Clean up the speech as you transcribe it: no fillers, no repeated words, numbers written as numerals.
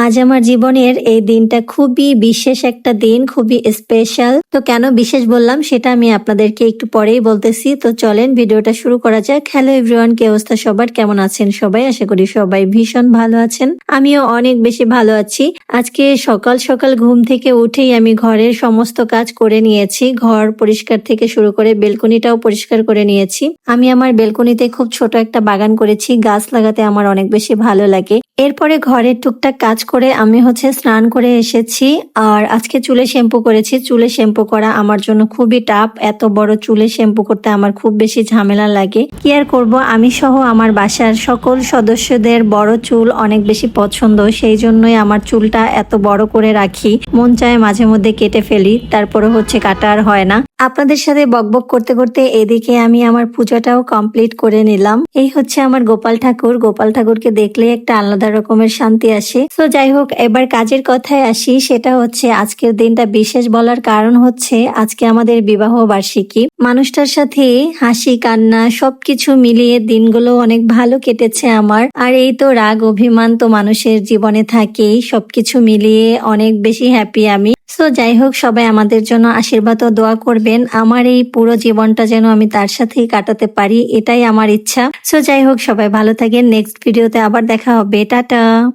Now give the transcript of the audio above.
আজ আমার জীবনের এই দিনটা খুবই বিশেষ একটা দিন, খুবই স্পেশাল। তো কেন বিশেষ বললাম সেটা আমি আপনাদেরকে একটু পরেই বলতেছি। তো চলেন ভিডিওটা শুরু করা যাক। হ্যালো এভরিওয়ান, কি অবস্থা সবার, কেমন আছেন সবাই? আশা করি সবাই ভীষণ ভালো আছেন। আমিও অনেক বেশি ভালো আছি। আজকে সকাল সকাল ঘুম থেকে উঠেই আমি ঘরের সমস্ত কাজ করে নিয়েছি। ঘর পরিষ্কার থেকে শুরু করে বেলকনিটাও পরিষ্কার করে নিয়েছি। আমি আমার বেলকনিতে খুব ছোট একটা বাগান করেছি। গাছ লাগাতে আমার অনেক বেশি ভালো লাগে। এরপরে ঘরের টুকটাক কাজ করে আমি স্নান করে এসেছি। আর আজকে চুলে শ্যাম্পু করেছি। চুলে শ্যাম্পু করা আমার জন্য খুবই টাফ। এত বড় চুলে শ্যাম্পু করতে আমার খুব বেশি ঝামেলা লাগে। কি আর করব, আমি সহ আমার বাসার সকল সদস্যদের বড় চুল অনেক বেশি পছন্দ। সেই জন্যই আমার চুলটা এত বড় করে রাখি। মন চায় মাঝে মধ্যে কেটে ফেলি, তারপরে কাটা আর হয় না। আপনাদের সাথে বকবক করতে করতে এদিকে আমি আমার পূজাটাও কমপ্লিট করে নিলাম। এই আমার গোপাল ঠাকুর। গোপাল ঠাকুরকে দেখলে একটা আলাদা রকমের শান্তি আসে। তো যাই হোক, এবার কাজের কথায় আসি। সেটা আজকের দিনটা বিশেষ বলার কারণ আজকে আমাদের বিবাহ বার্ষিকী। মানুষটার সাথে হাসি কান্না সবকিছু মিলিয়ে দিনগুলো অনেক ভালো কেটেছে আমার। আর এই তো রাগ অভিমান তো মানুষের জীবনে থাকেই, সবকিছু মিলিয়ে অনেক বেশি হ্যাপি আমি। সো যাই হোক, সবাই আমাদের জন্য আশীর্বাদ ও দোয়া করবেন। আমার এই পুরো জীবনটা যেন আমি তার সাথেই কাটাতে পারি, এটাই আমার ইচ্ছা। সো যাই হোক, সবাই ভালো থাকেন। নেক্সট ভিডিওতে আবার দেখা হবে। টাটা।